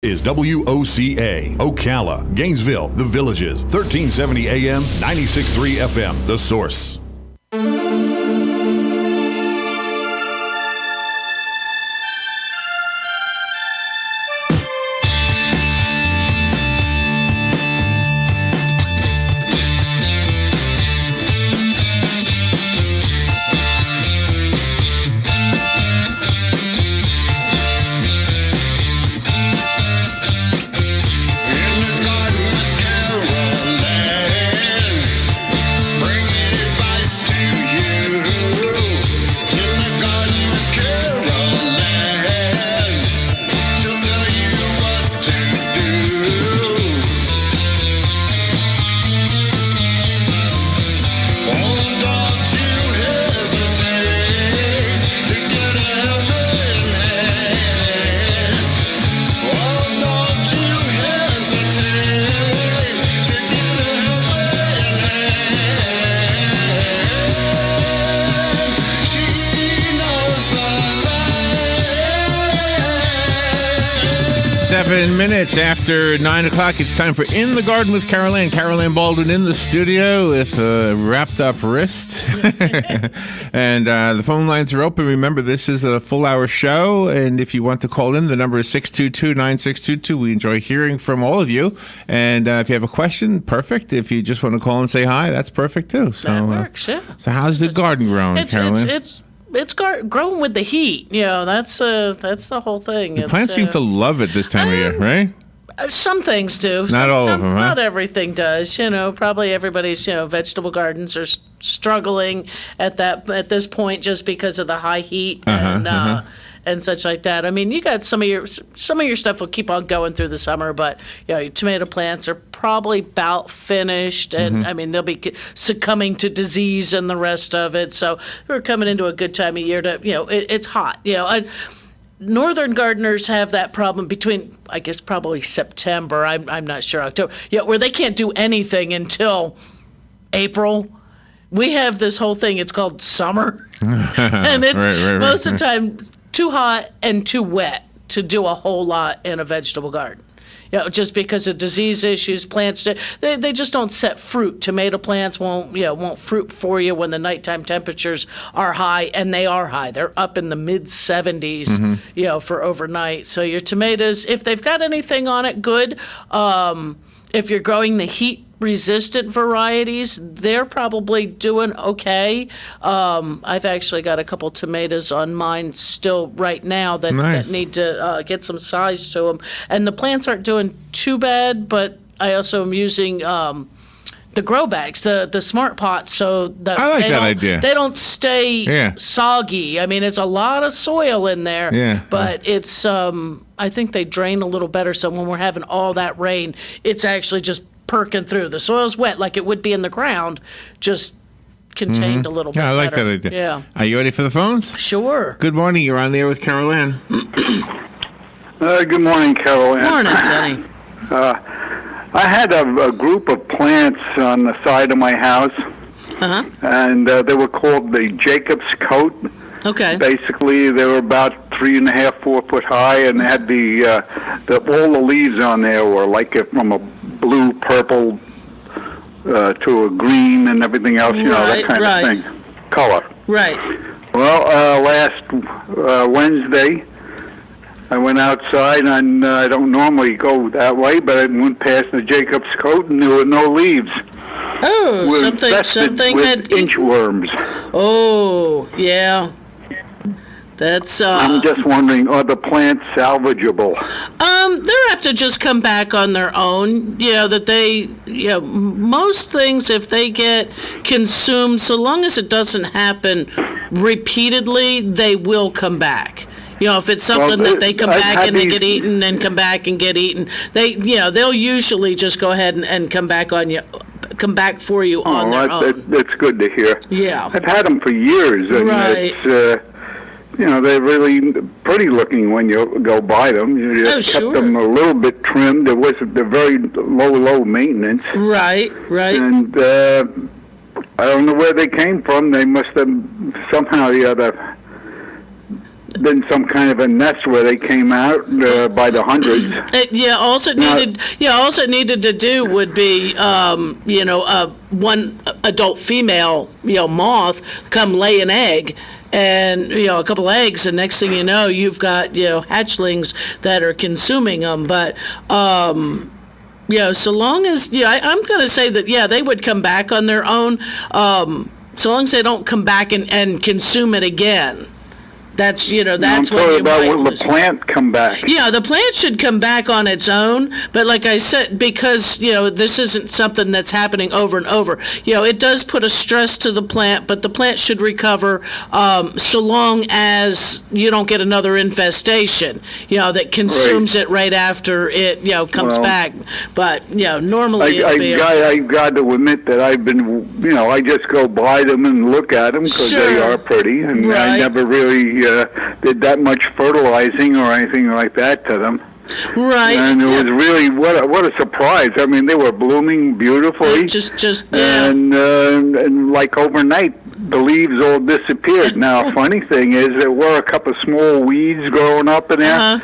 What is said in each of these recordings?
Is WOCA, Ocala, Gainesville, The Villages, 1370 AM, 96.3 FM, The Source. 7 minutes after 9 o'clock, it's time for In the Garden with Carol Ann. Carol Ann Baldwin in the studio with a wrapped-up wrist. And the phone lines are open. Remember, this is a full-hour show, and if you want to call in, the number is 622-9622. We enjoy hearing from all of you. And if you have a question, perfect. If you just want to call and say hi, that's perfect, too. So, that works, yeah. So how's the garden growing, Carol Ann? It's growing with the heat. You know, that's the whole thing. The plants seem to love it this time of year, right? Some things do. Not all of them, huh? Not everything does. You know, probably everybody's vegetable gardens are struggling at this point just because of the high heat and such like that. I mean, you got some of your stuff will keep on going through the summer, but your tomato plants are probably about finished, and I mean they'll be succumbing to disease and the rest of it. So we're coming into a good time of year to it's hot. Northern gardeners have that problem between, I guess, probably September. I'm not sure, October. Where they can't do anything until April. We have this whole thing. It's called summer, and it's most of the time too hot and too wet to do a whole lot in a vegetable garden. Just because of disease issues, plants they just don't set fruit. Tomato plants won't fruit for you when the nighttime temperatures are high, and they are high. They're up in the mid 70s, for overnight. So your tomatoes, if they've got anything on it, good. If you're growing the heat-resistant varieties, they're probably doing okay. I've actually got a couple tomatoes on mine still right now that need to get some size to them. And the plants aren't doing too bad, but I also am using the grow bags, the smart pots, so that I like that idea. They don't stay soggy. I mean, it's a lot of soil in there, but it's I think they drain a little better. So when we're having all that rain, it's actually just perking through. The soil's wet like it would be in the ground, just contained a little bit. Yeah, I like better. that idea. Yeah. Are you ready for the phones? Sure. Good morning. You're on the air with Carol Ann. Good morning, Carol Ann. Morning, Sonny. I had a group of plants on the side of my house, and they were called the Jacob's Coat. Okay. Basically, they were about 3.5, 4 foot high, and they had all the leaves on there were like from a blue, purple to a green, and everything else. That kind of thing, color. Right. Well, last Wednesday, I went outside, and I don't normally go that way, but I went past the Jacob's Coat, and there were no leaves. Oh, something with had inchworms. Oh, yeah. That's. I'm just wondering, are the plants salvageable? They're apt to just come back on their own. That they, most things, if they get consumed, so long as it doesn't happen repeatedly, they will come back. If it's something that they come back and they get eaten and come back and get eaten, they'll usually just go ahead and come back on you. Come back for you on their own. That's good to hear. Yeah. I've had them for years. And it's, they're really pretty looking when you go by them. You just kept them a little bit trimmed. They're very low maintenance. Right. And I don't know where they came from. They must have somehow or the other been some kind of a nest where they came out by the hundreds. Also it needed to do would be, one adult female, moth come lay an egg. And, a couple eggs, and next thing you know, you've got, hatchlings that are consuming them. But, so long as, I'm going to say that, they would come back on their own, so long as they don't come back and consume it again. That's, that's I'm what you about might will the plant come back? Yeah, the plant should come back on its own, but like I said, because, this isn't something that's happening over and over, it does put a stress to the plant, but the plant should recover so long as you don't get another infestation, that consumes it right after it, comes back. But, normally I've got to admit that I've been, I just go by them and look at them because they are pretty, and I never really did that much fertilizing or anything like that to them. Right. And it was really what a surprise. I mean, they were blooming beautifully. And like overnight, the leaves all disappeared. Now, funny thing is, there were a couple of small weeds growing up in there.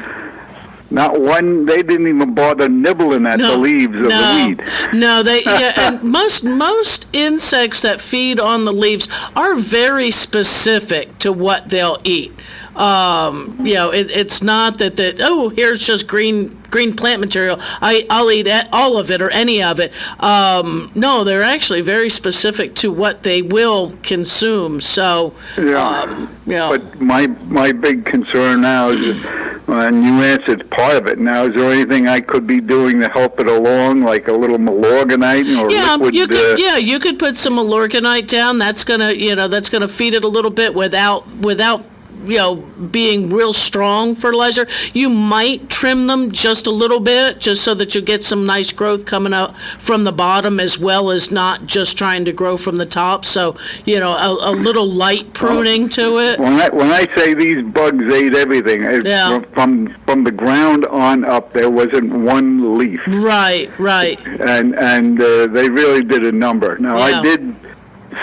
Not one. They didn't even bother nibbling at the leaves of the weed. No, and most insects that feed on the leaves are very specific to what they'll eat. It's not that here's just green plant material. I'll eat all of it or any of it. No, they're actually very specific to what they will consume. So, But my big concern now is, and you answered part of it. Now, is there anything I could be doing to help it along, like a little malorganite or liquid? You could put some malorganite down. That's gonna feed it a little bit without being real strong fertilizer. You might trim them just a little bit, just so that you get some nice growth coming up from the bottom, as well as not just trying to grow from the top. So, a little light pruning to it. When I say these bugs ate everything, from the ground on up, there wasn't one leaf. Right. And they really did a number. Now, I did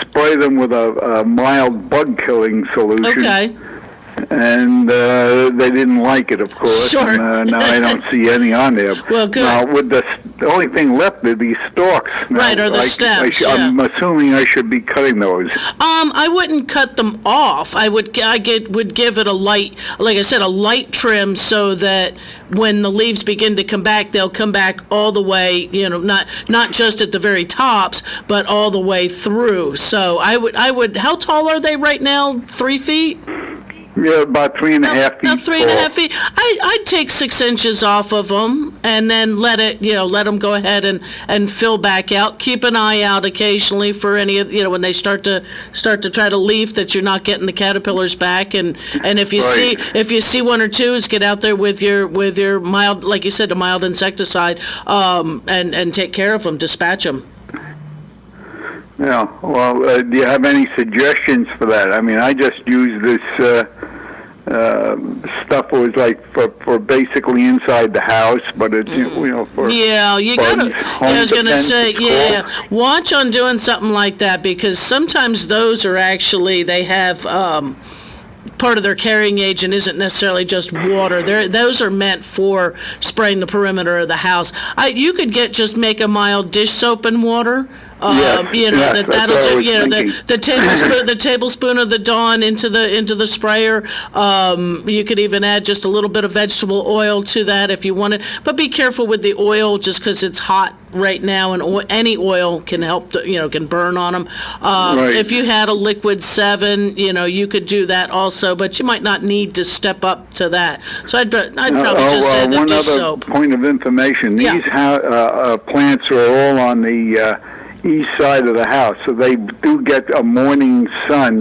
spray them with a mild bug-killing solution. Okay. And they didn't like it, of course. Sure. And now I don't see any on there. Well, good. Now, with the only thing left are these stalks. Now, or the stems. I'm assuming I should be cutting those. I wouldn't cut them off. I would give it a light, like I said, a light trim, so that when the leaves begin to come back, they'll come back all the way. Not just at the very tops, but all the way through. So I would. How tall are they right now? 3 feet. Yeah, about 3.5 feet. Now 3.5 feet. I'd take 6 inches off of them and then let them go ahead and fill back out. Keep an eye out occasionally for any of when they start to try to leaf, that you're not getting the caterpillars back. And if you see one or two, get out there with your mild, like you said, a mild insecticide, and take care of them. Dispatch them. Yeah. Well, do you have any suggestions for that? I mean, I just use this stuff was like for basically inside the house, but it's for you gotta. I was gonna say watch on doing something like that, because sometimes those are actually they have. Part of their carrying agent isn't necessarily just water. Those are meant for spraying the perimeter of the house. You could make a mild dish soap and water. That'll do. The tablespoon of the Dawn into the sprayer. You could even add just a little bit of vegetable oil to that if you wanted. But be careful with the oil, just because it's hot right now, and any oil can help. Can burn on them. If you had a liquid 7, you could do that also, but you might not need to step up to that. So I'd probably just say the dish soap. One other point of information: these plants are all on the east side of the house, so they do get a morning sun.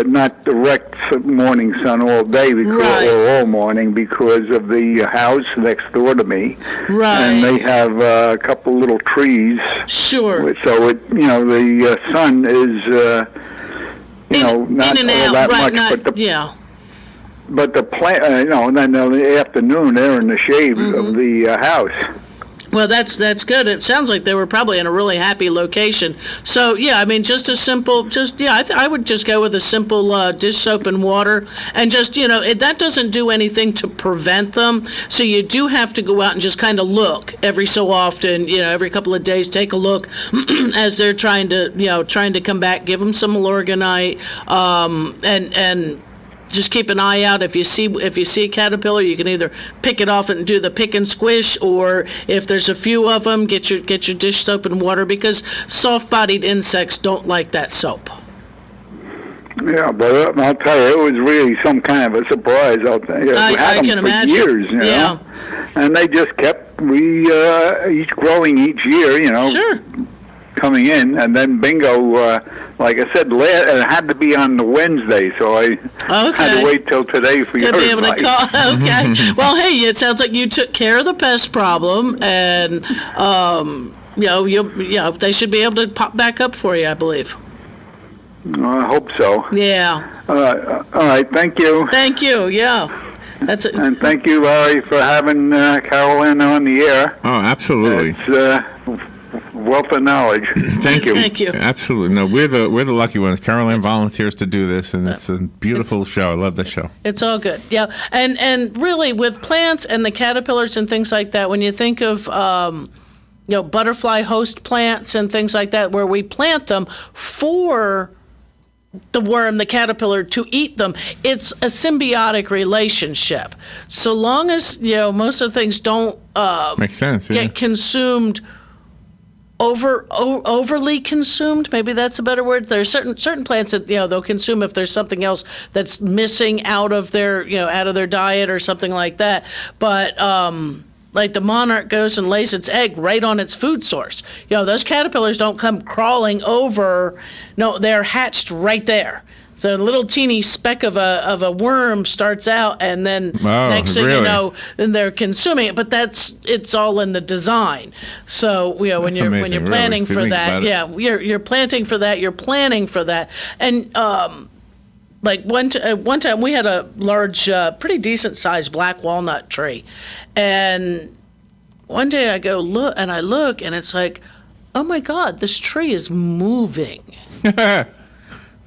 Not direct morning sun all day, or all morning, because of the house next door to me. And they have a couple little trees. Sure. So the sun is not in and all out, that much, but the plant, and then in the afternoon they're in the shade of the house. Well, that's good. It sounds like they were probably in a really happy location. So, yeah, I mean, just a simple, I would just go with a simple dish soap and water. And just, that doesn't do anything to prevent them. So you do have to go out and just kind of look every so often, every couple of days, take a look as they're trying to come back, give them some Lorganite, and just keep an eye out. If you see a caterpillar, you can either pick it off and do the pick and squish, or if there's a few of them, get your dish soap and water, because soft-bodied insects don't like that soap. Yeah, but I'll tell you, it was really some kind of a surprise out there. We had I them can for imagine. Years, Yeah. And they just kept each growing each year, Sure. coming in, and then bingo, like I said, it had to be on the Wednesday, so I had to wait till today for your to be able advice. to call. Okay. Well, hey, it sounds like you took care of the pest problem, and they should be able to pop back up for you, I believe. I hope so. Yeah. All right, thank you. Thank you. Yeah. That's it. And thank you, Larry, for having Carolyn on the air. Oh, absolutely. It's wealth of knowledge. Thank you. Thank you. Absolutely. No, we're the lucky ones. Caroline volunteers to do this, and it's a beautiful show. I love the show. It's all good. Yeah. And really, with plants and the caterpillars and things like that, when you think of butterfly host plants and things like that, where we plant them for the worm, the caterpillar, to eat them, it's a symbiotic relationship. So long as most of the things don't Makes sense. Yeah. get consumed, overly consumed. Maybe that's a better word. There's certain plants that they'll consume if there's something else that's missing out of their diet or something like that. But like the monarch goes and lays its egg right on its food source. Those caterpillars don't come crawling over. No, they're hatched right there. So a little teeny speck of a worm starts out, and then next thing you know, then they're consuming it. But it's all in the design. So when you're planning for that, you're planting for that. You're planning for that, and like one time we had a large, pretty decent sized black walnut tree, and one day I go look, and it's like, oh my God, this tree is moving.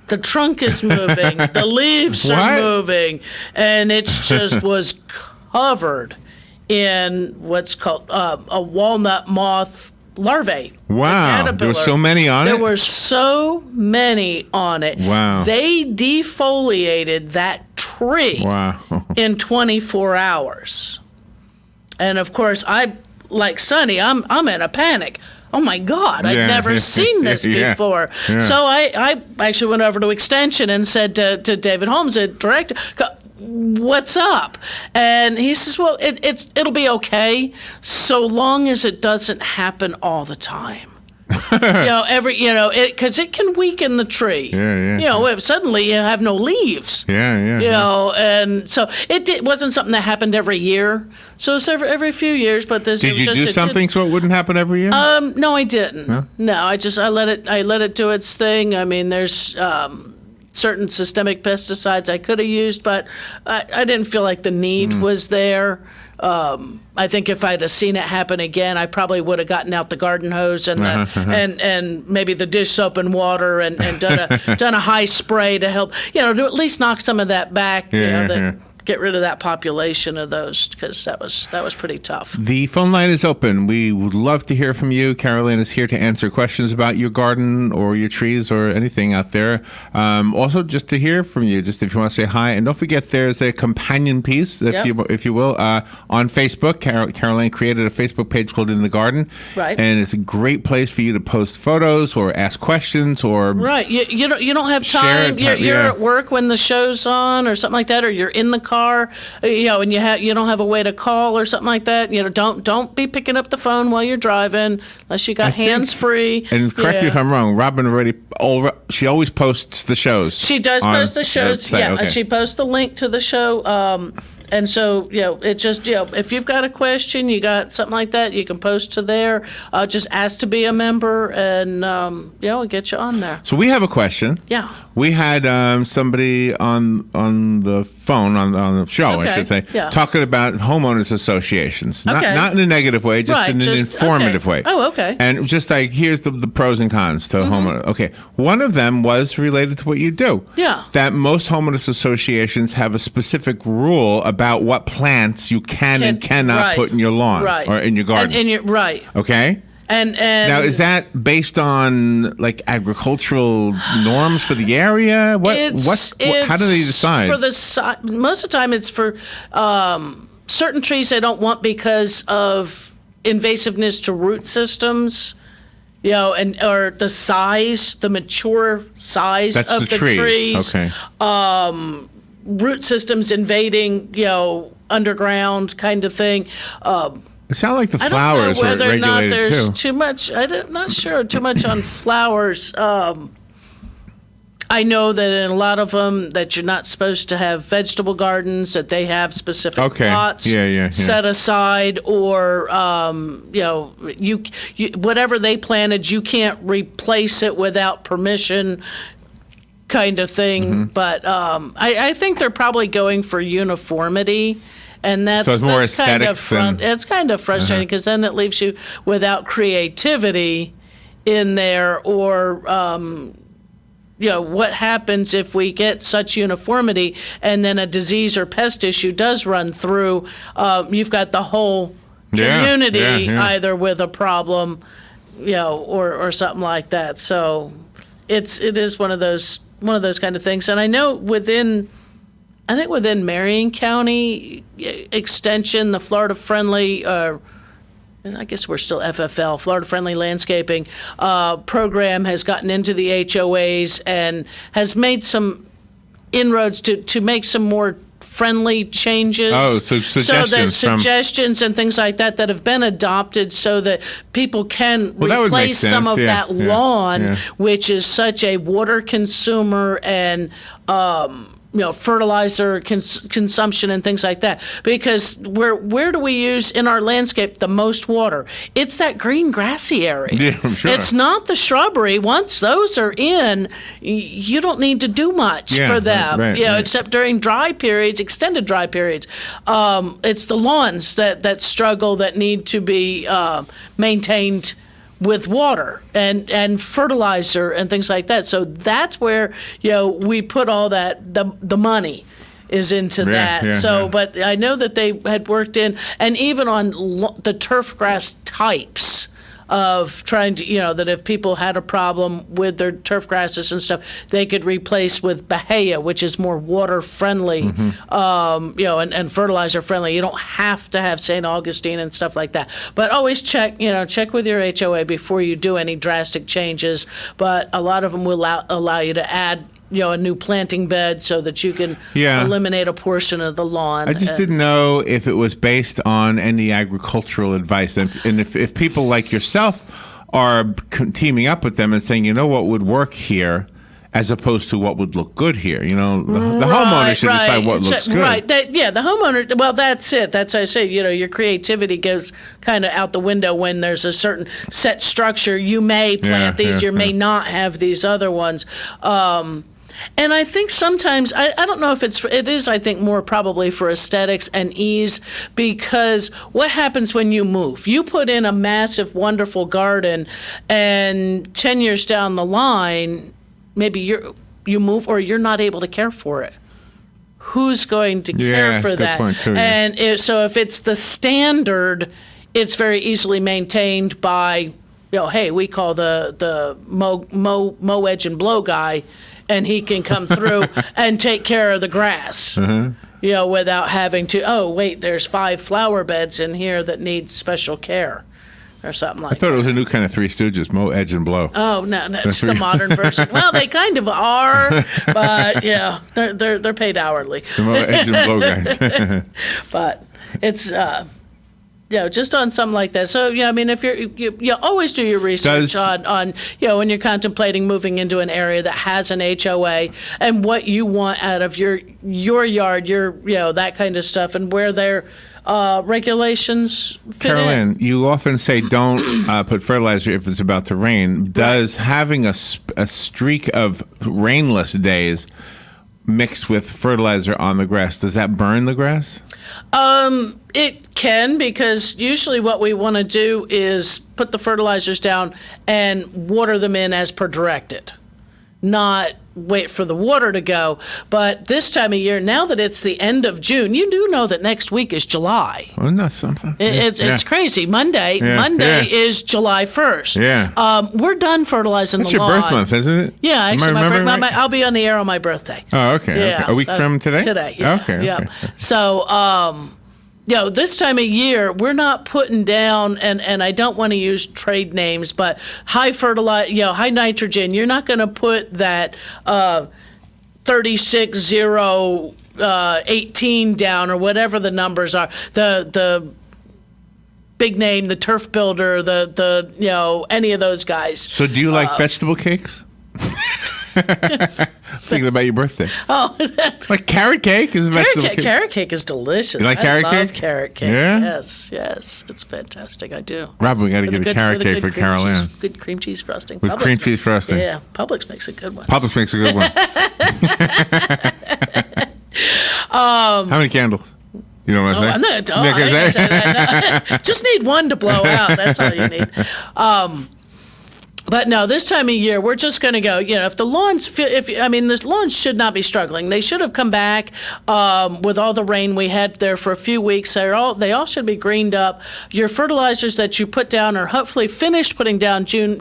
The trunk is moving, the leaves are moving, and it just was covered in what's called a walnut moth larvae. Wow, there were so many on it? There were so many on it. Wow. They defoliated that tree in 24 hours. And of course, like Sonny, I'm in a panic. Oh my God, I've never seen this before. Yeah. So I actually went over to Extension and said to David Holmes, the director, what's up? And he says, well, it'll be okay so long as it doesn't happen all the time. Because it can weaken the tree. If suddenly you have no leaves. And so it wasn't something that happened every year. So it's every few years. But this did you do something so it wouldn't happen every year? No, I didn't. No, I let it do its thing. I mean, there's certain systemic pesticides I could have used, but I didn't feel like the need was there. I think if I'd have seen it happen again, I probably would have gotten out the garden hose and and maybe the dish soap and water and done a high spray to help, to at least knock some of that back. Get rid of that population of those, because that was pretty tough. The phone line is open. We would love to hear from you. Caroline is here to answer questions about your garden or your trees or anything out there. Also, just to hear from you, just if you want to say hi. And don't forget, there's a companion piece, if you will, on Facebook. Caroline created a Facebook page called In the Garden. Right. And it's a great place for you to post photos or ask questions or right. You don't have time. You're at work when the show's on or something like that, or you're in the car, and you don't have a way to call or something like that. Don't be picking up the phone while you're driving unless you got hands free. And correct me if I'm wrong. Robin she always posts the shows. She does post the shows. Website. And she posts the link to the show And so, it just, if you've got a question, you got something like that, you can post to there. Just ask to be a member, and, we'll get you on there. So we have a question. Yeah. We had somebody on the phone, on the show, I should say, talking about homeowners associations. Not in a negative way, just in an informative way. Oh, okay. And just like, here's the pros and cons to homeowners. Okay. One of them was related to what you do. Yeah. That most homeowners associations have a specific rule about what plants you can and cannot put in your lawn or in your garden. Okay? And now, is that based on like agricultural norms for the area? How do they decide? Most of the time, it's for certain trees they don't want because of invasiveness to root systems. Or the size, the mature size of the trees. Okay. Root systems invading, underground kind of thing. It sounds like the flowers I don't know whether were or not regulated there's too. too much. I'm not sure too much on flowers. I know that in a lot of them that you're not supposed to have vegetable gardens, that they have specific plots set aside, or you whatever they planted, you can't replace it without permission, kind of thing. But I think they're probably going for uniformity. And that's more kind of aesthetics it's kind of frustrating, because then it leaves you without creativity in there, or what happens if we get such uniformity and then a disease or pest issue does run through? You've got the whole community either with a problem, or something like that. So it is one of those kind of things. And I know within Marion County Extension, the Florida Friendly, I guess we're still FFL, Florida Friendly Landscaping program, has gotten into the HOAs and has made some inroads to make some more friendly changes. Oh, so suggestions and things like that have been adopted, so that people can replace some of that lawn, which is such a water consumer and fertilizer consumption and things like that. Because where do we use in our landscape the most water? It's that green grassy area. Yeah, I'm sure. It's not the shrubbery. Once those are in, you don't need to do much for them. Except during dry periods, extended dry periods. It's the lawns that struggle, that need to be maintained with water and fertilizer and things like that. So that's where we put all that, the money is into that. But I know that they had worked in, and even on the turf grass types, of trying to, that if people had a problem with their turf grasses and stuff, they could replace with Bahia, which is more water friendly, and fertilizer friendly. You don't have to have St. Augustine and stuff like that. But always check with your HOA before you do any drastic changes. But a lot of them will allow you to add a new planting bed, so that you can eliminate a portion of the lawn. I just didn't know if it was based on any agricultural advice, and if people like yourself are teaming up with them and saying, what would work here, as opposed to what would look good here. The homeowner should decide what looks good. Right. The homeowner, well, that's it. That's how I say, your creativity goes kind of out the window when there's a certain set structure. You may plant these, you may not have these other ones. And I think sometimes, I don't know if it is, I think, more probably for aesthetics and ease, because what happens when you move? You put in a massive, wonderful garden, and 10 years down the line, maybe you move, or you're not able to care for it. Who's going to care for that? Point too, and if it's the standard, it's very easily maintained by, hey, we call the mow edge and blow guy, and he can come through and take care of the grass, without having to, there's 5 flower beds in here that need special care, or something like that. I thought it was a new kind of Three Stooges, mow, edge, and blow. Oh, no, it's the modern version. Well, they kind of are, but they're paid hourly. The mow, edge, and blow guys. But it's just on something like that. So, I mean, if you always do your research on, when you're contemplating moving into an area that has an HOA and what you want out of your yard, that kind of stuff, and where their regulations fit Carolyn, you often say don't put fertilizer if it's about to rain. Does having a streak of rainless days mixed with fertilizer on the grass, does that burn the grass? It can, because usually what we want to do is put the fertilizers down and water them in as per directed, not wait for the water to go. But this time of year, now that it's the end of June, you do know that next week is July. Isn't that something? It's crazy. Monday is July 1st. Yeah. We're done fertilizing That's the lawn. your birth month, isn't it? Yeah, actually, right? I'll be on the air on my birthday. Oh, okay. Yeah, okay. A week from today? Today, yeah. Okay. So, this time of year, we're not putting down, and I don't want to use trade names, but high high nitrogen. You're not going to put that 36-0-18 down, or whatever the numbers are. The big name, the turf builder, the any of those guys. So do you like vegetable cakes? Thinking about your birthday. Oh, like carrot cake is a vegetable cake. Carrot cake is delicious. You like carrot cake? I love carrot cake. Yeah? Yes, it's fantastic. I do. Rob, we got to get a carrot cake for Carol Ann. Good cream cheese frosting. With cream cheese frosting. Yeah, Publix makes a good one. Publix makes a good one. How many candles? You know what I'm saying? I'm not going to say that. Just need one to blow out. That's all you need. But no, this time of year, we're just going to go, if the lawns, the lawns should not be struggling. They should have come back with all the rain we had there for a few weeks. They all should be greened up. Your fertilizers that you put down are hopefully finished putting down by June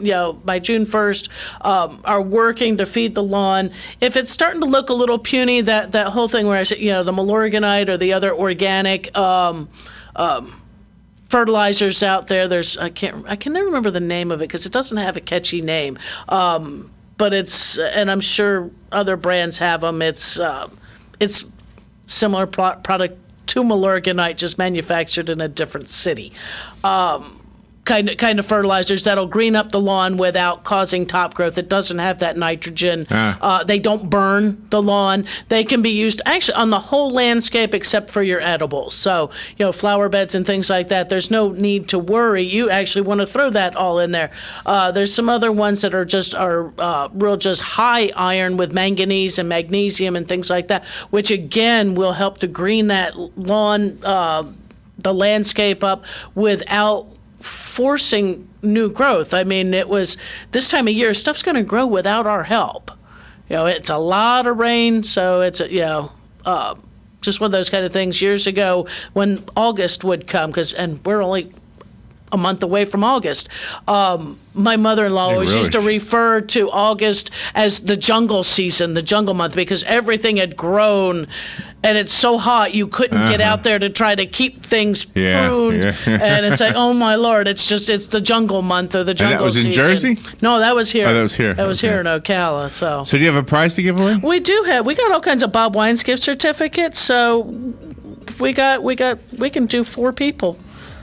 1st, are working to feed the lawn. If it's starting to look a little puny, that whole thing where I said, the Milorganite or the other organic fertilizers out there. I can never remember the name of it because it doesn't have a catchy name. But it's, and I'm sure other brands have them. It's similar product to Milorganite, just manufactured in a different city. Kind of fertilizers that'll green up the lawn without causing top growth. It doesn't have that nitrogen. They don't burn the lawn. They can be used actually on the whole landscape except for your edibles. So, flower beds and things like that, there's no need to worry. You actually want to throw that all in there. There's some other ones that are just high iron with manganese and magnesium and things like that, which again will help to green that lawn, the landscape up without forcing new growth. I mean, it was this time of year, stuff's going to grow without our help. It's a lot of rain, so it's just one of those kind of things. Years ago, when August would come, and we're only a month away from August. My mother-in-law always used to refer to August as the jungle season, the jungle month, because everything had grown and it's so hot you couldn't get out there to try to keep things pruned. Yeah. And it's like, oh my Lord, it's the jungle month or the jungle season. And that was in Jersey? No, that was here. Oh, that was here. That was here in Ocala. So do you have a prize to give away? We do have. We got all kinds of Bob Wines gift certificates. So we can do 4 people.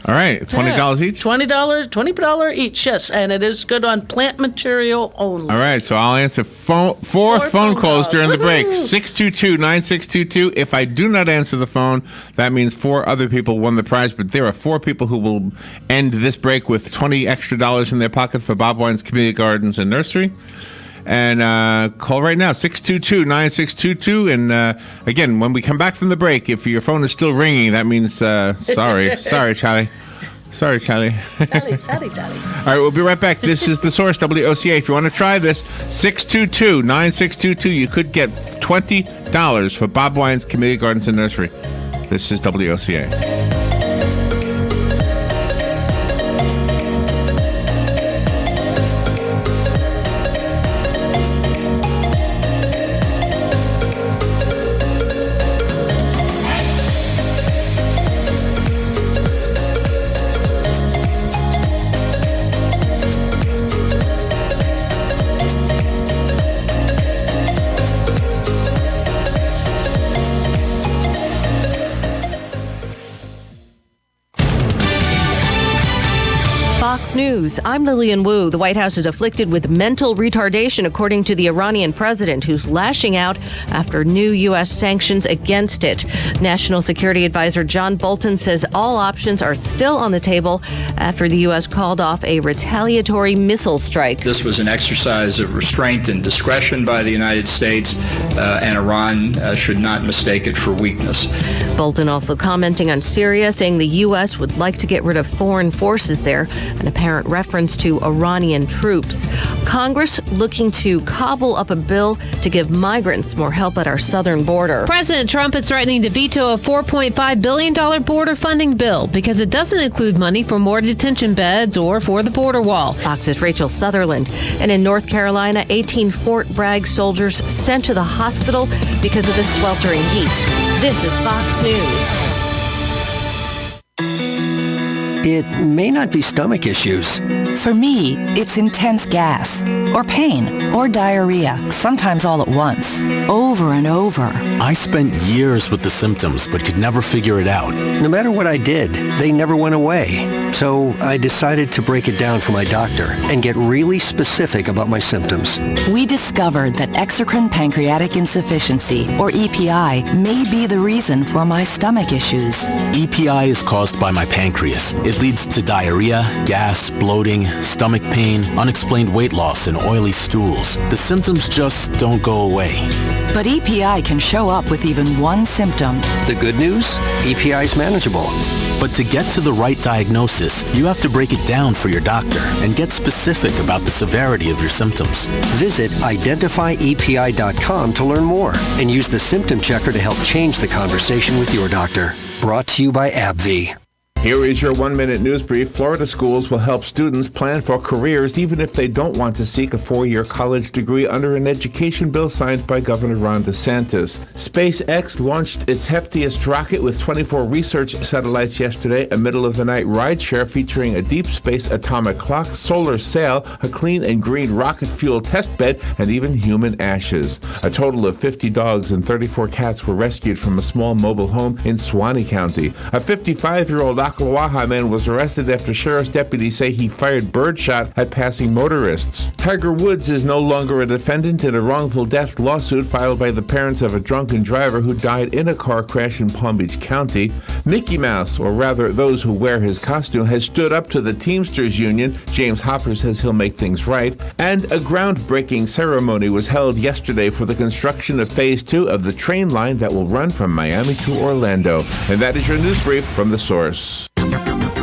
All right, $20 each? $20 each, yes, and it is good on plant material only. All right, so I'll answer four phone calls during the break. 622-9622. If I do not answer the phone, that means 4 other people won the prize, but there are 4 people who will end this break with $20 extra in their pocket for Bob Wine's Community Gardens and Nursery. And call right now, 622-9622. And again, when we come back from the break, if your phone is still ringing, that means sorry. Sorry, Charlie. Sorry, Charlie. Charlie. All right, we'll be right back. This is The Source, WOCA. If you want to try this, 622-9622. You could get $20 for Bob Wine's Community Gardens and Nursery. This is WOCA. Fox News. I'm Lillian Wu. The White House is afflicted with mental retardation, according to the Iranian president, who's lashing out after new U.S. sanctions against it. National Security Advisor John Bolton says all options are still on the table after the U.S. called off a retaliatory missile strike. This was an exercise of restraint and discretion by the United States, and Iran should not mistake it for weakness. Bolton also commenting on Syria, saying the U.S. would like to get rid of foreign forces there, an apparent reference to Iranian troops. Congress looking to cobble up a bill to give migrants more help at our southern border. President Trump is threatening to veto a $4.5 billion border funding bill because it doesn't include money for more detention beds or for the border wall. Fox's Rachel Sutherland. And in North Carolina, 18 Fort Bragg soldiers sent to the hospital because of the sweltering heat. This is Fox News. It may not be stomach issues. For me, it's intense gas, or pain, or diarrhea, sometimes all at once, over and over. I spent years with the symptoms, but could never figure it out. No matter what I did, they never went away. So I decided to break it down for my doctor and get really specific about my symptoms. We discovered that exocrine pancreatic insufficiency, or EPI, may be the reason for my stomach issues. EPI is caused by my pancreas. It leads to diarrhea, gas, bloating, stomach pain, unexplained weight loss, and oily stools. The symptoms just don't go away. But EPI can show up with even one symptom. The good news? EPI is manageable. But to get to the right diagnosis, you have to break it down for your doctor and get specific about the severity of your symptoms. Visit identifyepi.com to learn more and use the symptom checker to help change the conversation with your doctor. Brought to you by AbbVie. Here is your 1-minute news brief. Florida schools will help students plan for careers even if they don't want to seek a 4-year college degree under an education bill signed by Governor Ron DeSantis. SpaceX launched its heftiest rocket with 24 research satellites yesterday, a middle-of-the-night rideshare featuring a deep space atomic clock, solar sail, a clean and green rocket fuel test bed, and even human ashes. A total of 50 dogs and 34 cats were rescued from a small mobile home in Suwannee County. A 55-year-old Ocklawaha man was arrested after sheriff's deputies say he fired birdshot at passing motorists. Tiger Woods is no longer a defendant in a wrongful death lawsuit filed by the parents of a drunken driver who died in a car crash in Palm Beach County. Mickey Mouse, or rather those who wear his costume, has stood up to the Teamsters Union. James Hopper says he'll make things right. And a groundbreaking ceremony was held yesterday for the construction of Phase 2 of the train line that will run from Miami to Orlando. And that is your news brief from The Source.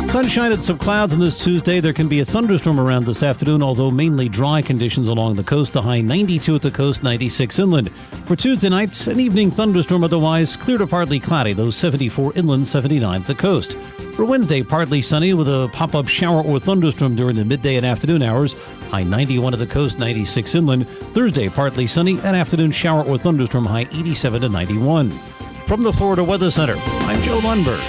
Sunshine and some clouds on this Tuesday. There can be a thunderstorm around this afternoon, although mainly dry conditions along the coast. The high 92 at the coast, 96 inland. For Tuesday night, an evening thunderstorm, otherwise clear to partly cloudy, though 74 inland, 79 at the coast. For Wednesday, partly sunny with a pop-up shower or thunderstorm during the midday and afternoon hours. High 91 at the coast, 96 inland. Thursday, partly sunny, an afternoon shower or thunderstorm, high 87 to 91. From the Florida Weather Center, I'm Joe Lundberg.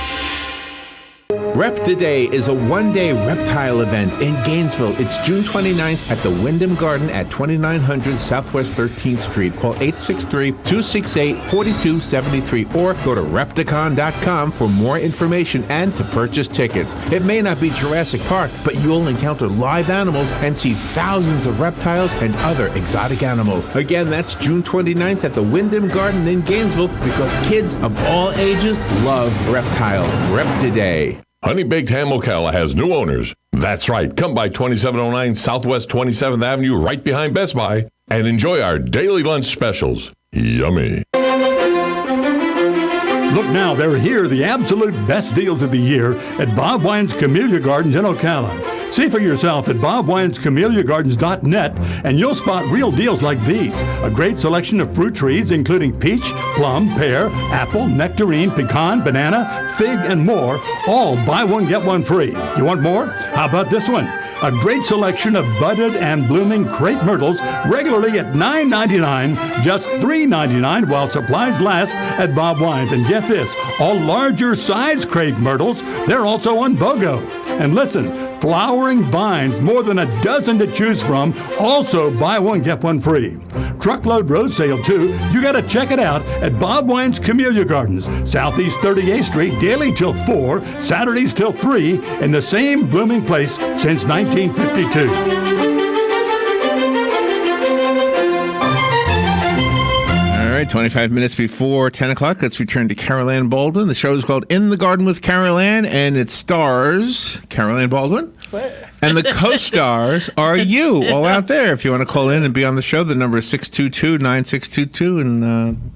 Rep Today is a one-day reptile event in Gainesville. It's June 29th at the Wyndham Garden at 2900 Southwest 13th Street. Call 863-268-4273 or go to Repticon.com for more information and to purchase tickets. It may not be Jurassic Park, but you'll encounter live animals and see thousands of reptiles and other exotic animals. Again, that's June 29th at the Wyndham Garden in Gainesville because kids of all ages love reptiles. Rep Today. Honey Baked Ham Ocala has new owners. That's right. Come by 2709 Southwest 27th Avenue right behind Best Buy and enjoy our daily lunch specials. Yummy. Look now, they're here, the absolute best deals of the year at Bob Wine's Camellia Gardens in Ocala. See for yourself at bobwinescamelliagardens.net and you'll spot real deals like these. A great selection of fruit trees including peach, plum, pear, apple, nectarine, pecan, banana, fig, and more. All buy one, get one free. You want more? How about this one? A great selection of budded and blooming crepe myrtles regularly at $9.99, just $3.99 while supplies last at Bob Wine's. And get this, all larger size crepe myrtles, they're also on BOGO. And listen, flowering vines, more than a dozen to choose from, also buy one, get one free. truckload road sale too. You got to check it out at Baldwin's Camellia Gardens, Southeast 38th Street, daily till 4, Saturdays till 3, in the same blooming place since 1952. All right, 25 minutes before 10 o'clock. Let's return to Carol Ann Baldwin. The show is called In the Garden with Carol Ann, and it stars Carol Ann Baldwin. And the co-stars are you all out there. If you want to call in and be on the show, the number is 622-9622, and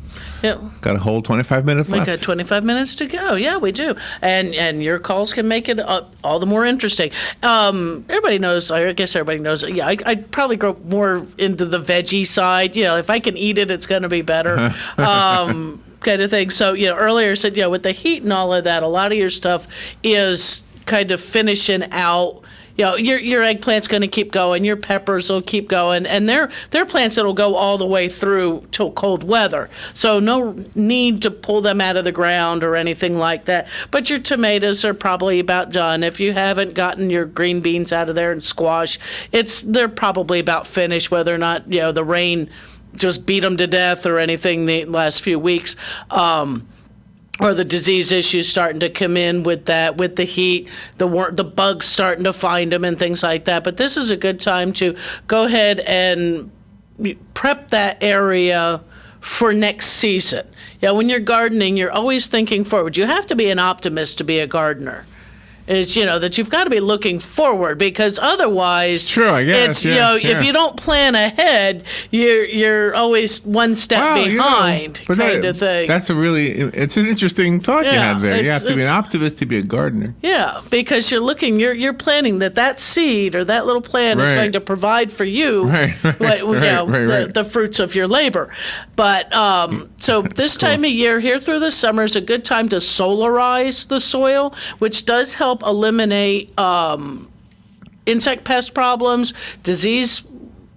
got a whole 25 minutes left. We got 25 minutes to go. Yeah, we do. And your calls can make it all the more interesting. Everybody knows, I guess everybody knows, I'd probably go more into the veggie side. If I can eat it, it's going to be better. Kind of thing. So, earlier I said, with the heat and all of that, a lot of your stuff is kind of finishing out. Your eggplant's going to keep going, your peppers will keep going, and they're plants that'll go all the way through till cold weather. So no need to pull them out of the ground or anything like that. But your tomatoes are probably about done. If you haven't gotten your green beans out of there and squash, they're probably about finished, whether or not, the rain just beat them to death or anything the last few weeks. Or the disease issues starting to come in with that, with the heat, the bugs starting to find them and things like that. But this is a good time to go ahead and prep that area for next season. When you're gardening, you're always thinking forward. You have to be an optimist to be a gardener. Is that you've got to be looking forward, because otherwise, true, I guess, if you don't plan ahead, you're always one step behind, kind of thing. That's it's an interesting thought you have there. You have to be an optimist to be a gardener. Yeah, because you're planning that seed or that little plant is going to provide for you, the fruits of your labor. But so this time of year, here through the summer, is a good time to solarize the soil, which does help eliminate insect pest problems, disease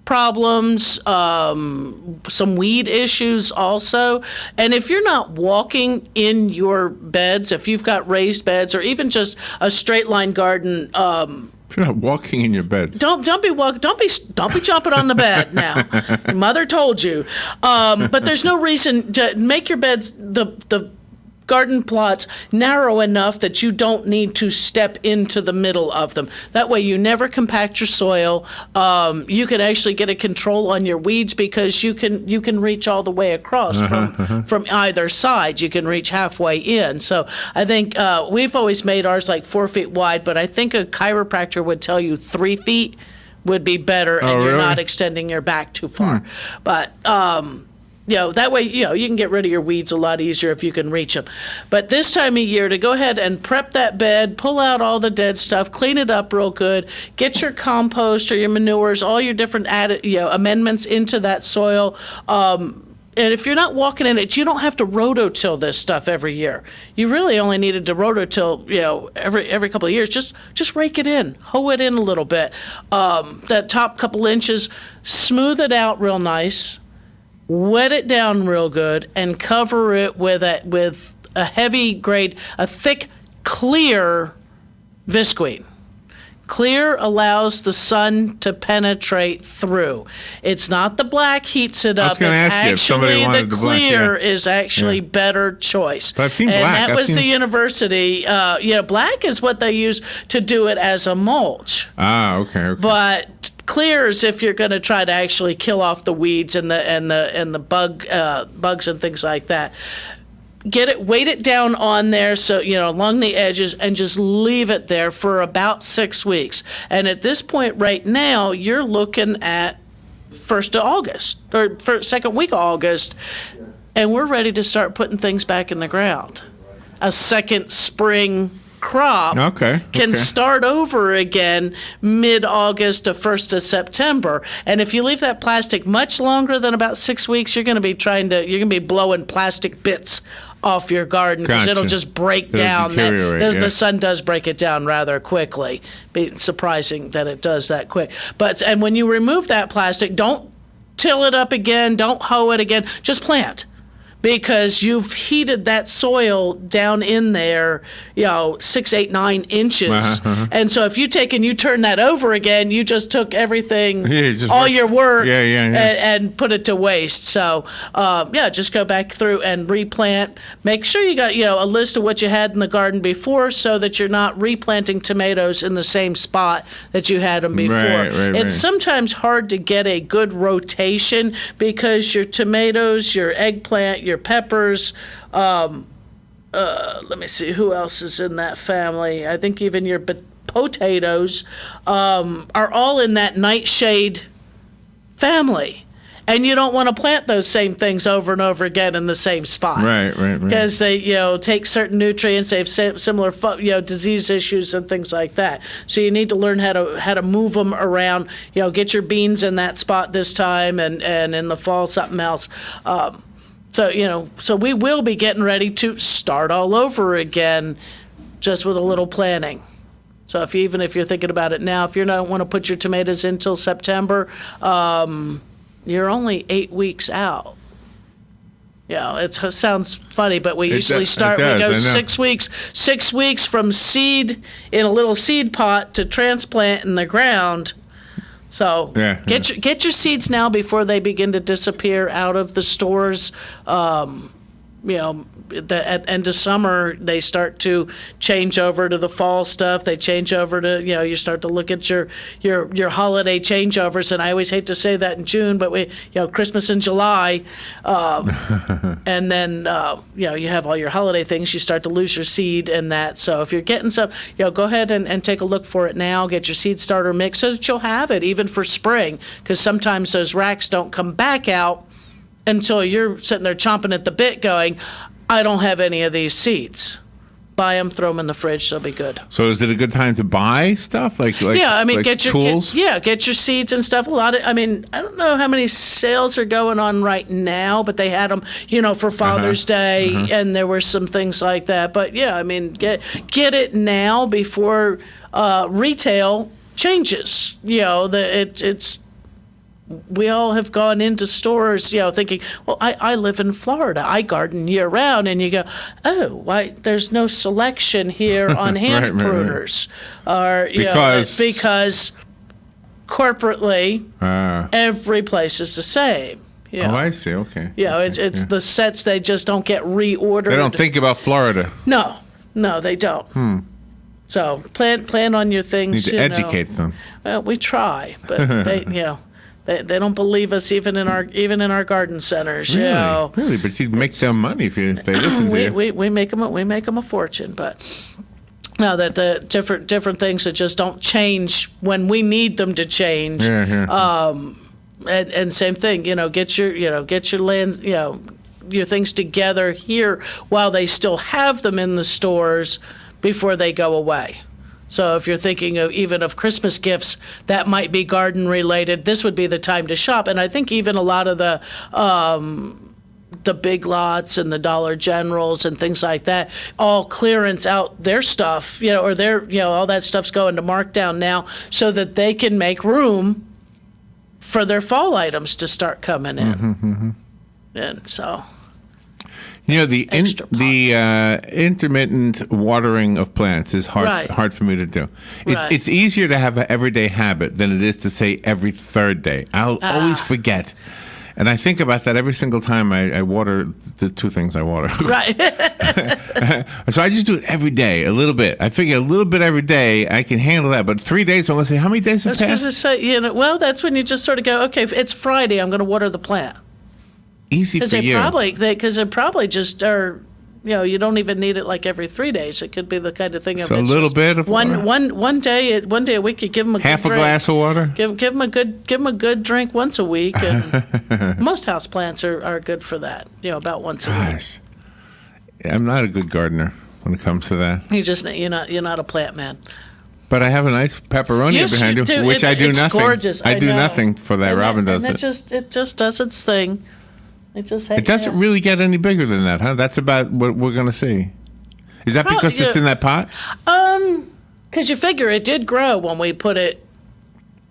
problems, some weed issues also. And if you're not walking in your beds, if you've got raised beds or even just a straight line garden, if you're not walking in your beds, don't be jumping on the bed now. Your mother told you. But there's no reason to make your beds the garden plots narrow enough that you don't need to step into the middle of them. That way you never compact your soil. You can actually get a control on your weeds, because you can reach all the way across from either side. You can reach halfway in. So I think we've always made ours like 4 feet wide, but I think a chiropractor would tell you 3 feet would be better, and you're not extending your back too far. But that way, you can get rid of your weeds a lot easier if you can reach them. But this time of year, to go ahead and prep that bed, pull out all the dead stuff, clean it up real good, get your compost or your manures, all your different amendments into that soil. And if you're not walking in it, you don't have to rototill this stuff every year. You really only needed to rototill, every couple of years. Just rake it in, hoe it in a little bit. That top couple inches, smooth it out real nice. Wet it down real good and cover it with a heavy grade, a thick, clear visqueen. Clear allows the sun to penetrate through. It's not the black heats it up. It's actually the clear is actually better choice. But I've seen and black. that was the university. Black is what they use to do it as a mulch. Okay. But clears if you're going to try to actually kill off the weeds and the bugs and things like that. Weight it down on there, so along the edges, and just leave it there for about 6 weeks. And at this point right now, you're looking at 1st of August or second week of August, and we're ready to start putting things back in the ground. A second spring crop can start over again mid-August to 1st of September. And if you leave that plastic much longer than about 6 weeks, you're going to be blowing plastic bits off your garden, because it'll just break down. The sun does break it down rather quickly. It's surprising that it does that quick. And when you remove that plastic, don't till it up again, don't hoe it again, just plant. because you've heated that soil down in there, 6, 8, 9 inches. And so if you take and you turn that over again, you just took everything, your work, and put it to waste. So, just go back through and replant. Make sure you got, a list of what you had in the garden before so that you're not replanting tomatoes in the same spot that you had them before. It's sometimes hard to get a good rotation because your tomatoes, your eggplant, your peppers, let me see, who else is in that family? I think even your potatoes are all in that nightshade family. And you don't want to plant those same things over and over again in the same spot. Right. Because they, take certain nutrients, they have similar, disease issues and things like that. So you need to learn how to move them around. Get your beans in that spot this time, and in the fall something else. So we will be getting ready to start all over again, just with a little planning. So even if you're thinking about it now, if you don't want to put your tomatoes in till September, you're only 8 weeks out. It sounds funny, but we usually start. We go 6 weeks. 6 weeks from seed in a little seed pot to transplant in the ground. So get your seeds now before they begin to disappear out of the stores. At end of summer, they start to change over to the fall stuff. They change over to, you start to look at your holiday changeovers. And I always hate to say that in June, but Christmas in July. And then, you have all your holiday things. You start to lose your seed and that. So if you're getting some, go ahead and take a look for it now. Get your seed starter mix so that you'll have it even for spring. Because sometimes those racks don't come back out until you're sitting there chomping at the bit going, I don't have any of these seeds. Buy them, throw them in the fridge, they'll be good. So is it a good time to buy stuff? Like get your tools? Get your seeds and stuff. I don't know how many sales are going on right now, but they had them, for Father's Day, and there were some things like that. But get it now before retail changes. It's we all have gone into stores, thinking, well, I live in Florida. I garden year round. And you go, oh, why? There's no selection here on hand pruners. Or, because corporately, every place is the same. Oh, I see. Okay. It's the sets, they just don't get reordered. They don't think about Florida. No, they don't. So plan on your things. Need to educate them. Well, we try, but they don't believe us even in our garden centers. Really, but you make them money if they listen to you. We make them a fortune, but no, that the different things that just don't change when we need them to change. And same thing, get your land, your things together here while they still have them in the stores before they go away. So if you're thinking of Christmas gifts that might be garden related, this would be the time to shop. And I think even a lot of the Big Lots and the Dollar Generals and things like that all clearance out their stuff, or their all that stuff's going to markdown now so that they can make room for their fall items to start coming in. And so. The intermittent watering of plants is hard for me to do. It's easier to have an everyday habit than it is to say every third day. I'll always forget. And I think about that every single time I water the two things I water. Right. So I just do it every day, a little bit. I figure a little bit every day, I can handle that. But 3 days, I'm going to say, how many days have passed? Well, that's when you just sort of go, okay, it's Friday, I'm going to water the plant. Easy for you. Because they probably just are, you don't even need it like every 3 days. It could be the kind of thing. So a little bit of water. One day a week, you give them a half good a drink. Glass of water. Give them a good drink once a week. And most house plants are good for that. About once a week. I'm not a good gardener when it comes to that. You're not a plant man. But I have a nice pepperoni behind you, which I do nothing. Gorgeous. I do nothing for that. Robin does it. It just does its thing. It doesn't really get any bigger than that, huh? That's about what we're going to see. Is that because it's in that pot? Because you figure it did grow when we put it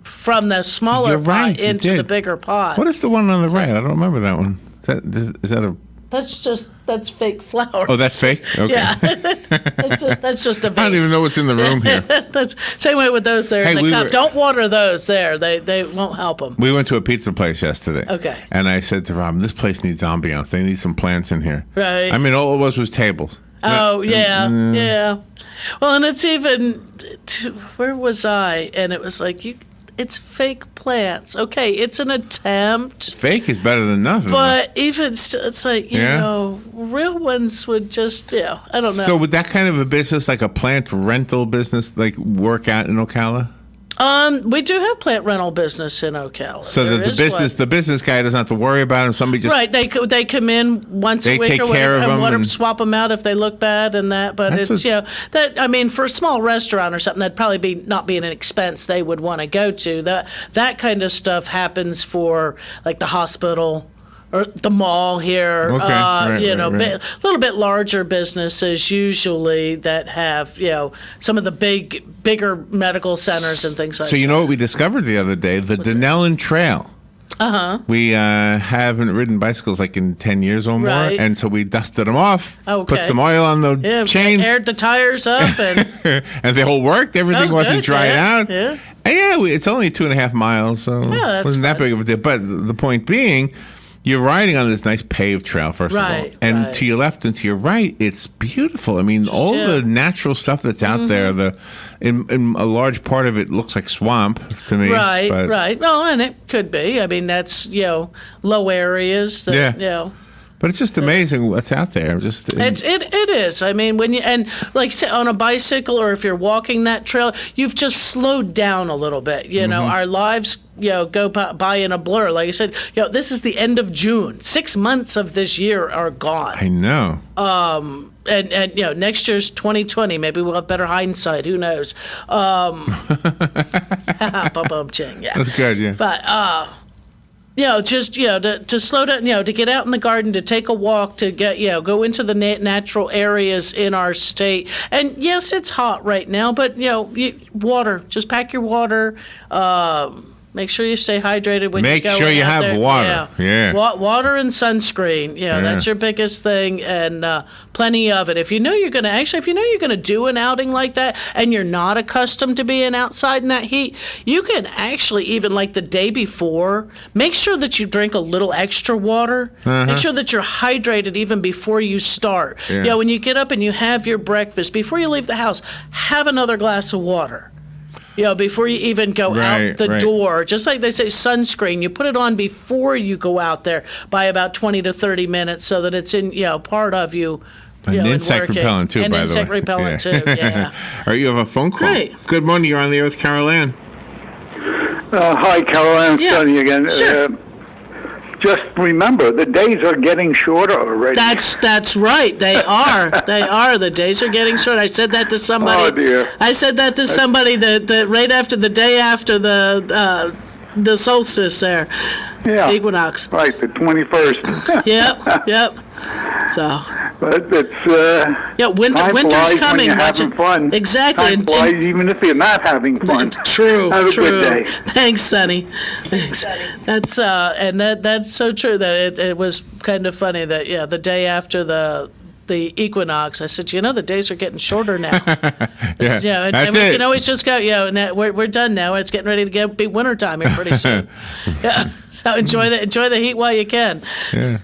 from the smaller pot into the bigger pot. What is the one on the right? I don't remember that one. Is that a That's fake flowers. Oh, that's fake? Okay. Yeah. that's just a vase. I don't even know what's in the room here. That's same way with those there in the cup. Don't water those there. They won't help them. We went to a pizza place yesterday. Okay. And I said to Rob, this place needs ambiance. They need some plants in here. Right. I mean, all it was tables. Oh, yeah. Yeah. Well, and it's even, where was I? And it was like, it's fake plants. Okay, it's an attempt. Fake is better than nothing. But even still, it's like, you know, real ones would just, I don't know. So would that kind of a business, like a plant rental business, like work out in Ocala? We do have plant rental business in Ocala. So the business guy doesn't have to worry about it. Somebody just they come in once a week take or care whatever, of them and swap them out if they look bad and that. But it's that I mean, for a small restaurant or something, that'd probably not be an expense they would want to go to. That kind of stuff happens for like the hospital or the mall here. Okay. Right. A little bit larger businesses usually that have some of the bigger medical centers and things like that. So you know what we discovered the other day? The Denellen Trail. Uh-huh. We haven't ridden bicycles like in 10 years or more, and so we dusted them off, put some oil on the chains, aired the tires up, and and they all worked. Everything wasn't dried out. Yeah. And it's only 2.5 miles, so it wasn't that big of a deal. But the point being, you're riding on this nice paved trail, first of all. And to your left and to your right, it's beautiful. I mean, the natural stuff that's out there, in a large part of it looks like swamp to me. Right. Well, and it could be. I mean, that's, low areas. But it's just amazing what's out there. It is. I mean, like say on a bicycle or if you're walking that trail, you've just slowed down a little bit. Our lives, go by in a blur. Like I said, this is the end of June. 6 months of this year are gone. I know. And next year's 2020. Maybe we'll have better hindsight. Who knows? Ching. Yeah. That's good. Yeah. But to slow down, to get out in the garden, to take a walk, to get, go into the natural areas in our state. And yes, it's hot right now, but water. Just pack your water. Make sure you stay hydrated when you go. Make sure you have there. water. Yeah. Water and sunscreen. That's your biggest thing, and plenty of it. If you know you're going to do an outing like that, and you're not accustomed to being outside in that heat, you can actually even like the day before, make sure that you drink a little extra water. Make sure that you're hydrated even before you start. Yeah. When you get up and you have your breakfast, before you leave the house, have another glass of water. Before you even go out the door. Just like they say, sunscreen, you put it on before you go out there by about 20 to 30 minutes so that it's in, part of you. And insect repellent, too, by the way. And insect repellent, too, yeah. All right, you have a phone call. Great. Good morning. You're on the air with Carol Ann. Hi, Carol Ann. Sonny again. Sure. Just remember, the days are getting shorter already. That's right. They are. They are. The days are getting short. I said that to somebody. Oh, dear. I said that to somebody that right after the day after the solstice there. Yeah. The equinox. Right, the 21st. Yep. So. But it's winter's coming. When you're having fun. Exactly. Time flies even if you're not having fun. True. Have a good day. Thanks, Sonny. Thanks. That's that's so true. That it was kind of funny that the day after the equinox, I said, the days are getting shorter now. And we can always just go. We're done now. It's getting ready to be wintertime here pretty soon. So enjoy the heat while you can. Yeah.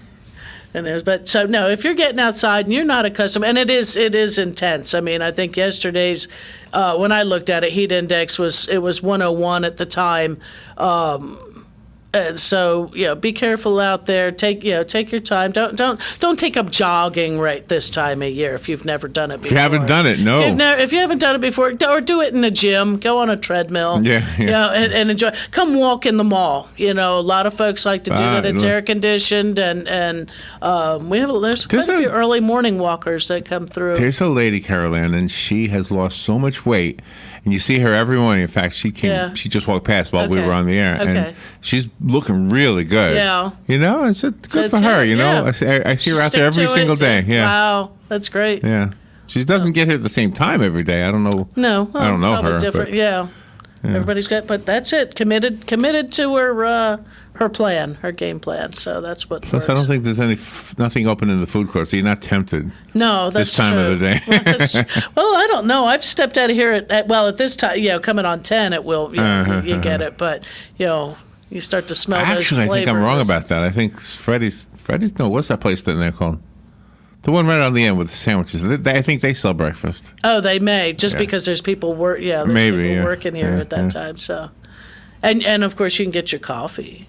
No, if you're getting outside and you're not accustomed, and it is intense. I mean, I think yesterday's when I looked at it, heat index was 101 at the time. And so, be careful out there. Take your time. Don't take up jogging right this time of year if you've never done it before. If you haven't done it, no. If you haven't done it before, or do it in a gym. Go on a treadmill. Yeah. And enjoy. Come walk in the mall. A lot of folks like to do that. It's air conditioned, and there's quite a few early morning walkers that come through. There's a lady, Carol Ann, and she has lost so much weight. And you see her every morning. In fact, she just walked past while we were on the air. Okay. And she's looking really good. Yeah. I said, good for her, I see her out there every single day. Yeah. Wow. That's great. Yeah. She doesn't get here at the same time every day. I don't know. No. I don't know her. Different. But, yeah. Everybody's got, but that's it. Committed to her plan, her game plan. So that's what. Plus, works. I don't think there's nothing open in the food court, so you're not tempted. No, that's this time true. of the day. Well, I don't know. I've stepped out of here at this time. Coming on 10, it will. You get it, but you start to smell. Actually, those I think I'm wrong flavors. about that. I think Freddy's. No, what's that place that they're called? The one right on the end with the sandwiches. I think they sell breakfast. Oh, they may just because there's people work. Yeah, there's people working here at that time. So, and of course you can get your coffee.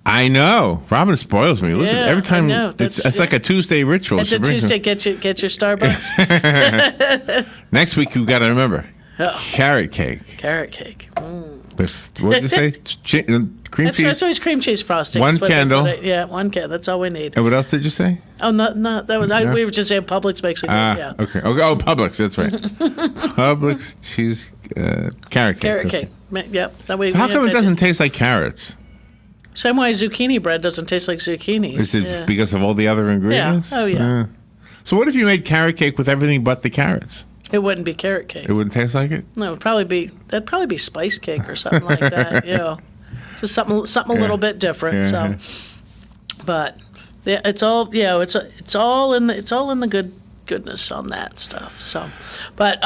I know. Robin spoils me. Look at every time. I know. It's like a Tuesday ritual. It's a Tuesday. Get your Starbucks. Next week you got to remember carrot cake. Carrot cake. What did you say? Cream cheese. It's always cream cheese frosting. One candle. One candle. That's all we need. And what else did you say? Oh, no. That was. We were just saying Publix makes it good. Yeah. Okay. Oh, Publix. That's right. Publix cheese carrot cake. Carrot cake. Yep. That way. So how come it doesn't taste like carrots? Same way zucchini bread doesn't taste like zucchinis. Is it because of all the other ingredients? Yeah. Oh, yeah. So what if you made carrot cake with everything but the carrots? It wouldn't be carrot cake. It wouldn't taste like it? No, that'd probably be spice cake or something like that. Just something a little bit different. So, but it's all it's all in the goodness on that stuff. So, but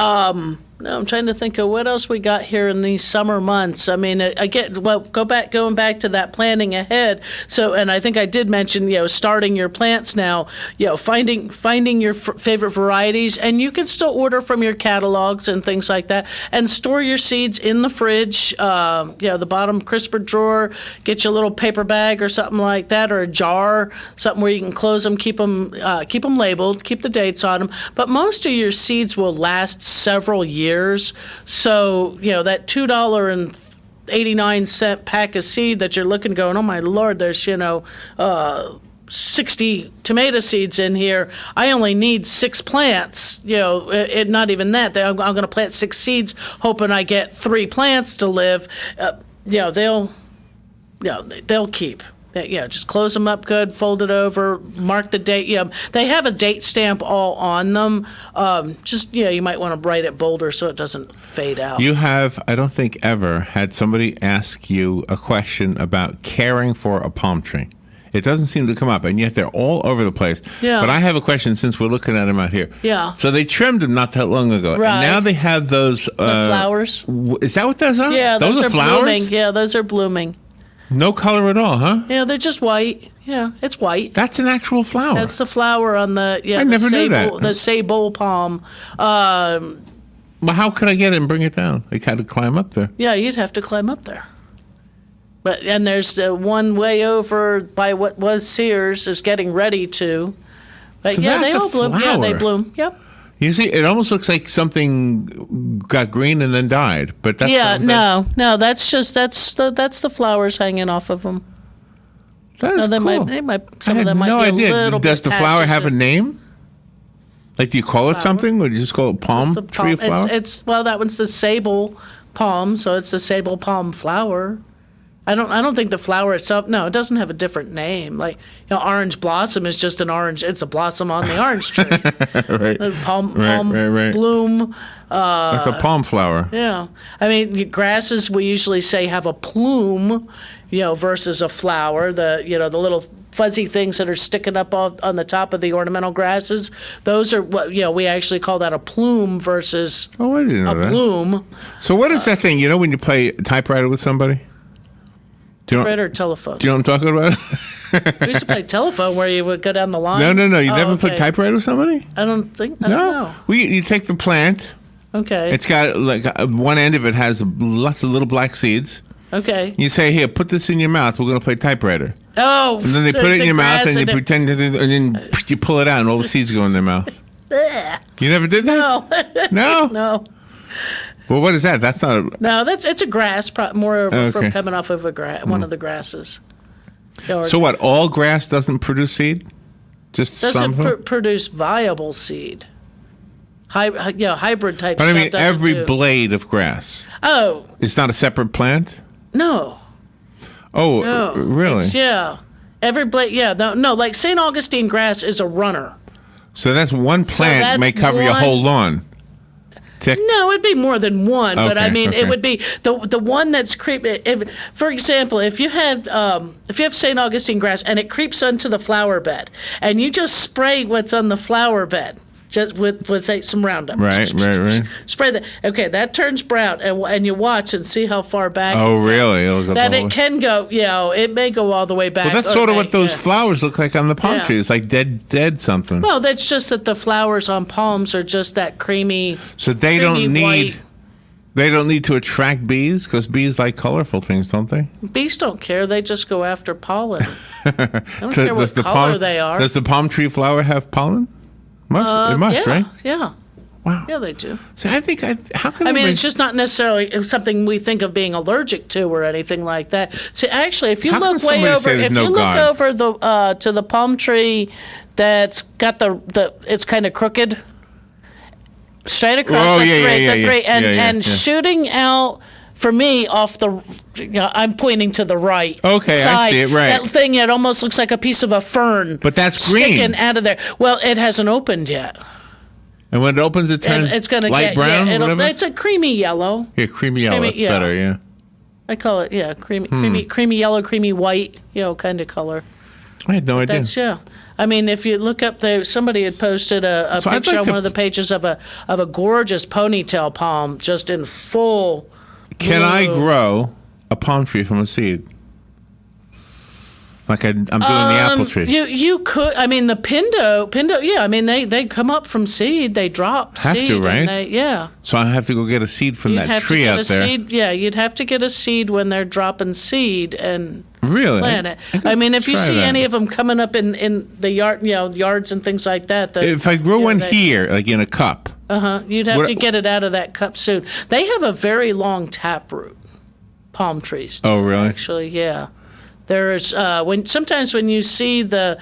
no, I'm trying to think of what else we got here in these summer months. I mean, going back to that planning ahead. So, and I think I did mention, starting your plants now, finding your favorite varieties, and you can still order from your catalogs and things like that, and store your seeds in the fridge, the bottom crisper drawer, get you a little paper bag or something like that, or a jar, something where you can close them, keep them labeled, keep the dates on them. But most of your seeds will last several years. So, that $2.89 pack of seed that you're looking going, oh my Lord, there's, 60 tomato seeds in here. I only need 6 plants, not even that. I'm going to plant 6 seeds, hoping I get 3 plants to live. They'll keep. Just close them up good, fold it over, mark the date. They have a date stamp all on them. You might want to write it bolder so it doesn't fade out. You have, I don't think, ever had somebody ask you a question about caring for a palm tree. It doesn't seem to come up, and yet they're all over the place. Yeah. But I have a question since we're looking at them out here. Yeah. So they trimmed them not that long ago. Right. And now they have those... the flowers. Is that what those are? Yeah, those are flowers? blooming. Yeah, those are blooming. No color at all, huh? Yeah, they're just white. Yeah, it's white. That's an actual flower. That's the flower on the I never knew that. The sable palm. Well, how could I get it and bring it down? I had to climb up there. Yeah, you'd have to climb up there. And there's one way over by what was Sears is getting ready to. But So yeah, they that's all a bloom. Yeah, they flower. bloom. Yep. You see, it almost looks like something got green and then died. But that's no, that's the flowers hanging off of them. That is they cool. Some of them might no be a idea. little Does bit the flower patchy, have a name? Like, do you call it something, or do you just call it palm It's the tree flower? Well, that one's the sable palm, so it's the sable palm flower. I don't think the flower itself. No, it doesn't have a different name. Like, orange blossom is just an orange. It's a blossom on the orange tree. Right. Palm Right. bloom. That's a palm flower. Yeah, I mean, grasses we usually say have a plume, versus a flower. The the little fuzzy things that are sticking up on the top of the ornamental grasses. Those are what we actually call that a plume versus Oh, I didn't know that. plume. So what is that thing? When you play typewriter with somebody? Do you know, Typewriter or telephone. do you know what I'm talking about? We used to play telephone where you would go down the line. No. You Oh, never okay. played typewriter with somebody? I don't think. I don't know. You take the plant. Okay. It's got one end of it has lots of little black seeds. Okay. You say, "Here, put this in your mouth. We're going to play typewriter." Oh. And then they put it in your mouth, and you grass pretend, and then you pull it out, and all the seeds go in their mouth. Bleh. You never did that? No. No. No. Well, what is that? That's not. No, it's a grass, more of from Okay. coming off of one of the grasses. Or So what? All grass doesn't produce seed? Just some? doesn't produce viable seed. Hybrid type But I stuff mean, doesn't every do. blade of grass. Oh, It's not a separate plant? no. Oh, No. really? Every blade, no, like St. Augustine grass is a runner. So that's one plant that's may cover your one- whole lawn. tick? No, it'd be more than one, but I Okay, mean, okay. it would be the one that's creepy. For example, if you have St. Augustine grass and it creeps onto the flower bed, and you just spray what's on the flower bed, just with say some Roundup, Right. spray that. Okay, that turns brown, and you watch and see how far back. Oh, it goes. really? It'll go That the whole it way. can go. It may go all the way back. Well, that's or sort of may- what those yeah. flowers look like on the palm Yeah. tree. It's like dead something. Well, that's just that the flowers on palms are just that creamy. So they creamy don't need white. they don't need to attract bees because bees like colorful things, don't they? Bees don't care. They just go after pollen. I don't care what color they are. Does the palm tree flower have pollen? It must, yeah, right? Yeah. Wow. Yeah, they do. So I think how can I mean, we- it's just not necessarily something we think of being allergic to or anything like that. So actually, if you How can look way somebody over, say there's if no you look God? over the to the palm tree that's got the it's kind of crooked, straight across Oh, the yeah, three, yeah, the yeah, three, yeah. and Yeah, yeah, and yeah. shooting out. For me, off the, I'm pointing to the right. Okay, I side. see it, right. That thing, it almost looks like a piece of a fern. But that's green. Sticking out of there. Well, it hasn't opened yet. And when it opens, it turns It's gonna light get brown. Yeah, or whatever? it's a creamy yellow. Yeah, creamy yellow. creamy- That's yeah. better. Yeah. I call it creamy yellow, creamy white, kind of color. I had no idea. That's I mean, if you look up there, somebody had posted a So I'd picture like on to- one of the pages of a gorgeous ponytail palm, just in full. Can I blue. grow a palm tree from a seed? Like I'm doing the apple tree. You could. I mean, the pindo. Yeah, I mean, they come up from seed. They drop Have seed. to, right? And yeah. So I have to go get a seed from You'd that have tree to get out a there. seed. Yeah, you'd have to get a seed when they're dropping seed and Really? plant it. could I mean, if you try see that. any of them coming up in the yard, yards and things like that. If I grew one here, like in a cup, you'd have What- to get it out of that cup soon. They have a very long taproot. Palm trees. Oh, really? Actually, yeah. There's sometimes when you see the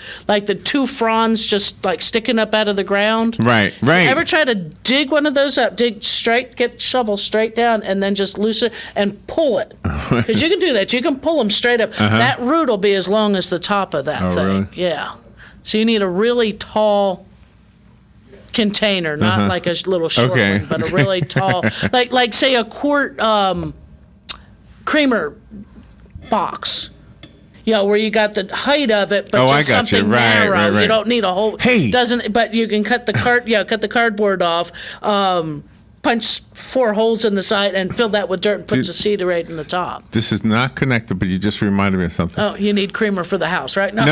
two fronds just like sticking up out of the ground. Right. Ever try to dig one of those up? Dig straight, get shovel straight down, and then just loosen it and pull it. Because you can do that. You can pull them straight up. That root will be as long as the top of that Oh, thing. really? Yeah. So you need a really tall container, not like a little short Okay. one, but a really tall, like say a quart creamer box. Where you got the height of it, but Oh, just I got you. something Right, narrow. right. You don't need a whole. Hey. But you can cut the cut the cardboard off, punch 4 holes in the side, and fill that with dirt and put the seed right in the top. this is not connected, but you just reminded me of something. Oh, you need creamer for the house, right? No.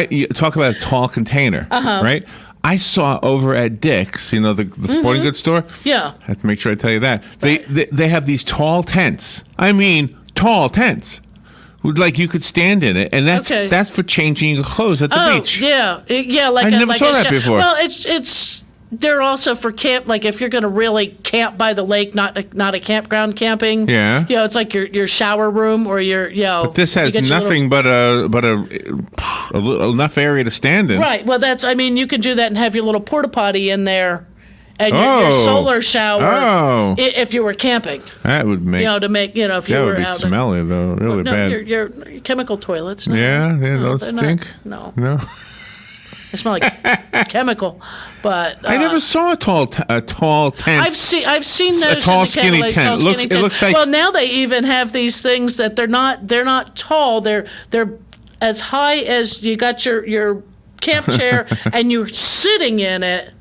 You talk about a tall container, right? I saw over at Dick's, the sporting goods store. Yeah. I have to make sure I tell you that. They have these tall tents. I mean, tall tents. Like you could stand in it, and that's for changing your clothes at the beach. Yeah, I never saw that before. Well, it's they're also for camp. Like if you're going to really camp by the lake, not a campground camping. Yeah. It's like your shower room or your But this has you get your nothing but enough area to stand in. Right. Well, you can do that and have your little porta potty in there, and your solar shower. Oh. If you were camping. That would make. To make if you that were would be out. smelly though, really No, bad. your chemical toilets. No. Yeah, No, those they're not. stink. No. They smell like chemical, but I never saw a tall tent. I've seen those. A tall, in the skinny Cadillac, tent. tall, It skinny looks like. Well, now they even have these things that they're not tall. They're as high as you got your camp chair and you're sitting in it,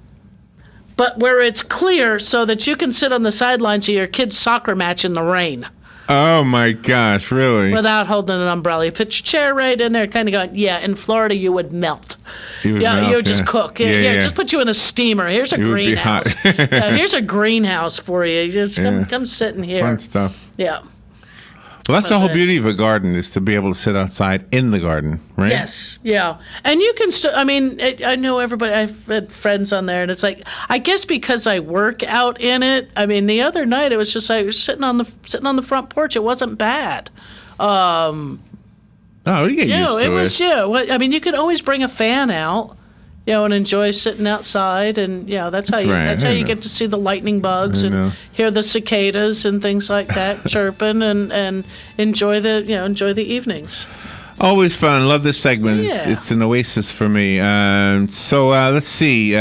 but where it's clear so that you can sit on the sidelines of your kid's soccer match in the rain. Oh my gosh, really? Without holding an umbrella. You put your chair right in there, kind of going, in Florida you would melt. You would You melt, would just cook. Yeah, just put you in a steamer. Here's a You would be greenhouse. hot. Here's a greenhouse for you. Just come sit in here. Fun stuff. Yeah. Well, that's the whole beauty of a garden, is to be able to sit outside in the garden, right? Yes, yeah. And you can still, I know everybody, I've had friends on there, and it's like, I guess because I work out in it, the other night it was just like sitting on the front porch. It wasn't bad. Oh, you get used to it. It was, you can always bring a fan out. And enjoy sitting outside, and that's how you get to see the lightning bugs and hear the cicadas and things like that chirping, and enjoy the evenings. Always fun. Love this segment. Yeah. It's an oasis for me. So let's see.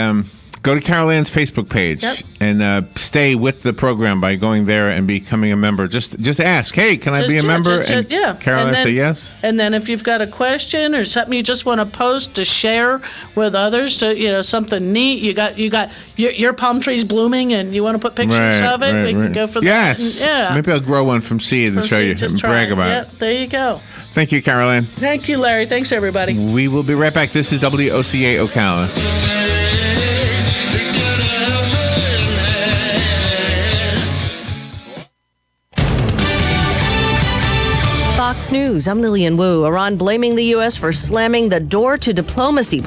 Go to Carol Ann's Facebook page and stay with the program by going there and becoming a member. Just ask, hey, can I be a member? And Carol Ann say yes. And then if you've got a question or something you just want to post to share with others, to something neat, you got your palm trees blooming and you want to put pictures of it, we can go for that. Yes. Yeah. Maybe I'll grow one from seed and show you and brag about it. There you go. Thank you, Carol Ann. Thank you, Larry. Thanks, everybody. We will be right back. This is WOCA Ocala. Fox News, I'm Lillian Wu. Iran blaming the U.S. for slamming the door to diplomacy